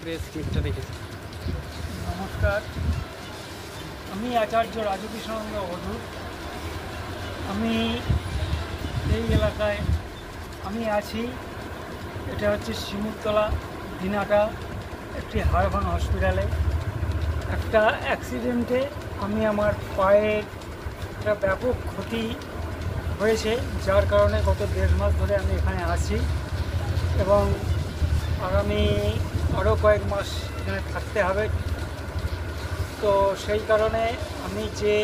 Press মিটটা রেখেছে। নমস্কার, আমি আচার্য রাজকৃষ্ণানন্দ অবধূত। আমি এই এলাকায় আছি। এটা হচ্ছে শিমুরতলা দিনাটা একটি হাড়ভাঙা হসপিটালে। একটা অ্যাক্সিডেন্টে আমি আমার পায়ের একটা ব্যাপক ক্ষতি হয়েছে, যার কারণে গত 1.5 মাস ধরে আমি এখানে আছি এবং আগামী আরও কয়েক মাস এখানে থাকতে হবে। তো সেই কারণে আমি যে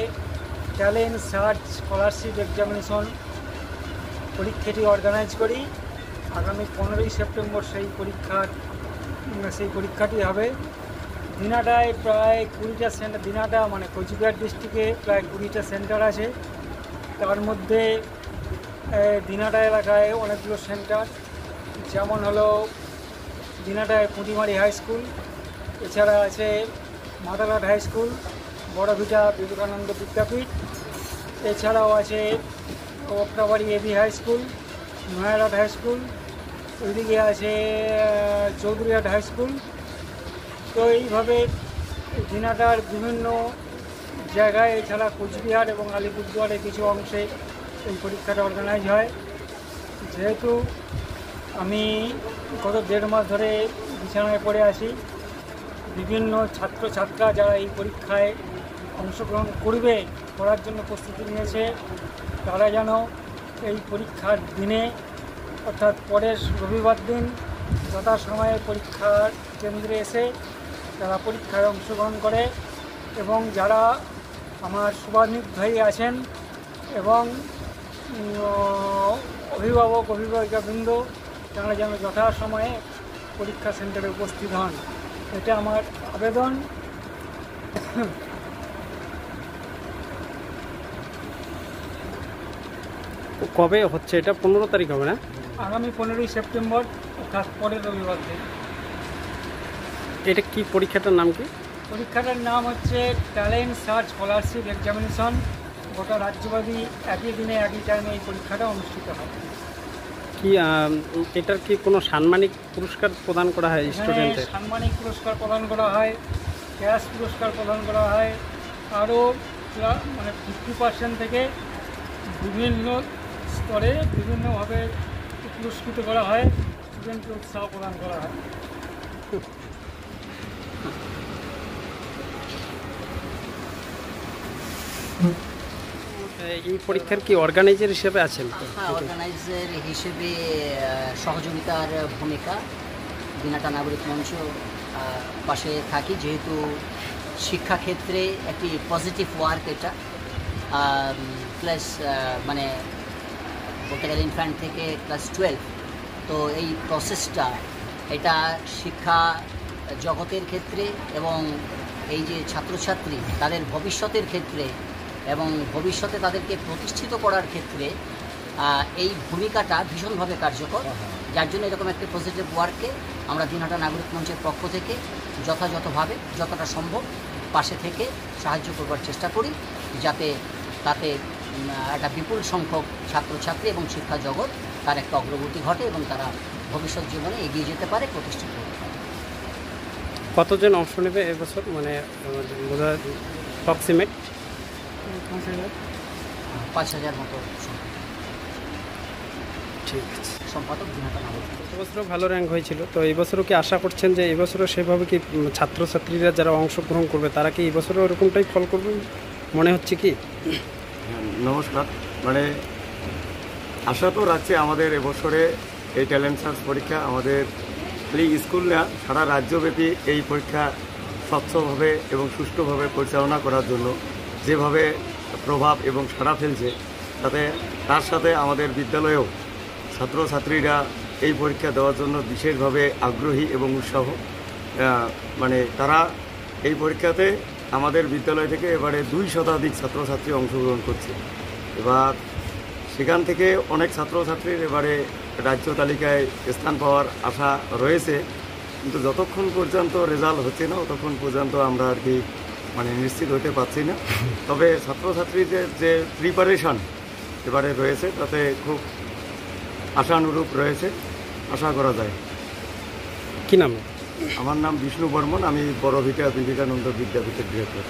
ট্যালেন্ট সার্চ স্কলারশিপ এক্সামিনেশন পরীক্ষাটি অর্গানাইজ করি, আগামী 15ই সেপ্টেম্বর সেই পরীক্ষাটি হবে। দিনাটায় প্রায় 20টা সেন্টার, দিনাটা মানে কোচবিহার ডিস্ট্রিক্টে প্রায় 20টা সেন্টার আছে। তার মধ্যে দিনাটা এলাকায় অনেকগুলো সেন্টার, যেমন হলো দিনাটায় পুঁটিমারি হাই স্কুল, এছাড়া আছে মাদারঘাট হাই স্কুল, বড়ভিটা বিবেকানন্দ বিদ্যাপীঠ, এছাড়াও আছে Oktabari AB high school, Nayarhat high school, ওইদিকে আছে চৌধুরীহাট হাই স্কুল। তো এইভাবে দিনাটার বিভিন্ন জায়গায়, এছাড়া কোচবিহার এবং আলিপুরদুয়ারে কিছু অংশে এই পরীক্ষাটা অর্গানাইজ হয়। যেহেতু আমি গত 1.5 মাস ধরে বিছানায় পড়ে আছি, বিভিন্ন ছাত্রছাত্রীরা যারা এই পরীক্ষায় অংশগ্রহণ করার জন্য প্রস্তুতি নিয়েছে, তারা যেন এই পরীক্ষার দিনে অর্থাৎ পরের রবিবার দিন যথাসময়ে পরীক্ষার কেন্দ্রে এসে তারা পরীক্ষায় অংশগ্রহণ করে এবং যারা আমার শুভানুধ্যায়ী আছেন এবং অভিভাবিকাবৃন্দ, তারা যেন যথাসময়ে পরীক্ষা সেন্টারে উপস্থিত হন, এটা আমার আবেদন। কবে হচ্ছে এটা? 15 তারিখ হবে না? আগামী 15ই সেপ্টেম্বর, অর্থাৎ পরের রবিবার দিন। এটা কি পরীক্ষাটার নাম কি? পরীক্ষাটার নাম হচ্ছে ট্যালেন্ট সার্চ স্কলারশিপ এক্সামিনেশন। গোটা রাজ্যব্যাপী একই দিনে একই টাইমে এই পরীক্ষাটা অনুষ্ঠিত হয়। কি এটার কি কোনো সাম্মানিক পুরস্কার প্রদান করা হয় স্টুডেন্টদের? সাম্মানিক পুরস্কার প্রদান করা হয়, ক্যাশ পুরস্কার প্রদান করা হয়, আরও মানে 50% থেকে বিভিন্ন স্তরে বিভিন্নভাবে পুরস্কৃত করা হয়, স্টুডেন্টকে উৎসাহ প্রদান করা হয়। এই পরীক্ষার কি অর্গানাইজার হিসেবে আছেন? হ্যাঁ, অর্গানাইজার হিসেবে সহযোগিতার ভূমিকা দিনাটা নাগরিক মঞ্চ পাশে থাকি, যেহেতু শিক্ষাক্ষেত্রে একটি পজিটিভ ওয়ার্ক এটা, প্লাস মানে বলতে গেলে ইনফ্যান্ট থেকে ক্লাস 12। তো এই প্রসেসটা এটা শিক্ষা জগতের ক্ষেত্রে এবং এই যে ছাত্রছাত্রী তাদের ভবিষ্যতের ক্ষেত্রে এবং ভবিষ্যতে তাদেরকে প্রতিষ্ঠিত করার ক্ষেত্রে এই ভূমিকাটা ভীষণভাবে কার্যকর, যার জন্য এরকম একটি পজিটিভ ওয়ার্ককে আমরা দিনহাটা নাগরিক মঞ্চের পক্ষ থেকে যথাযথভাবে যতটা সম্ভব পাশে থেকে সাহায্য করবার চেষ্টা করি, যাতে তাতে একটা বিপুল সংখ্যক ছাত্রছাত্রী এবং শিক্ষা জগৎ তার একটা অগ্রগতি ঘটে এবং তারা ভবিষ্যৎ জীবনে এগিয়ে যেতে পারে, প্রতিষ্ঠিত হতে পারে। কতজন অংশ নেবে এবছর, মানে অ্যাপ্রক্সিমেট? 5,000 মতো ঠিক আছে। সম্পাদক দিনহাটা নাগরিক। এবছরও ভালো র্যাঙ্ক হয়েছিল, তো এই বছরও কি আশা করছেন যে এবছরও সেভাবে কি ছাত্রছাত্রীরা যারা অংশগ্রহণ করবে তারা কি এই বছরও এরকমটাই ফল করবে মনে হচ্ছে কি? নমস্কার, মানে আশা তো রাখছি আমাদের এবছরে এই ট্যালেন্ট সার্চ পরীক্ষা আমাদের এই স্কুল না সারা রাজ্যব্যাপী এই পরীক্ষা স্বচ্ছভাবে এবং সুষ্ঠুভাবে পরিচালনা করার জন্য যেভাবে প্রভাব এবং সাড়া ফেলছে, তার সাথে আমাদের বিদ্যালয়েও ছাত্রছাত্রীরা এই পরীক্ষা দেওয়ার জন্য বিশেষভাবে আগ্রহী এবং উৎসাহ, মানে তারা এই পরীক্ষাতে আমাদের বিদ্যালয় থেকে এবারে 2 শতাধিক ছাত্রছাত্রী অংশগ্রহণ করছে। এবার সেখান থেকে অনেক ছাত্রছাত্রীর এবারে রাজ্য তালিকায় স্থান পাওয়ার আশা রয়েছে, কিন্তু যতক্ষণ পর্যন্ত রেজাল্ট হচ্ছে না ততক্ষণ পর্যন্ত আমরা আর কি মানে নিশ্চিত হতে পারছি না। তবে ছাত্রছাত্রীদের যে প্রিপারেশন এবারে রয়েছে তাতে খুব আশানুরূপ রয়েছে, আশা করা যায়। কি নাম? আমার নাম বিষ্ণু বর্মন, আমি বড়ভিটা বিবেকানন্দ বিদ্যাপীঠের ডিরেক্টর।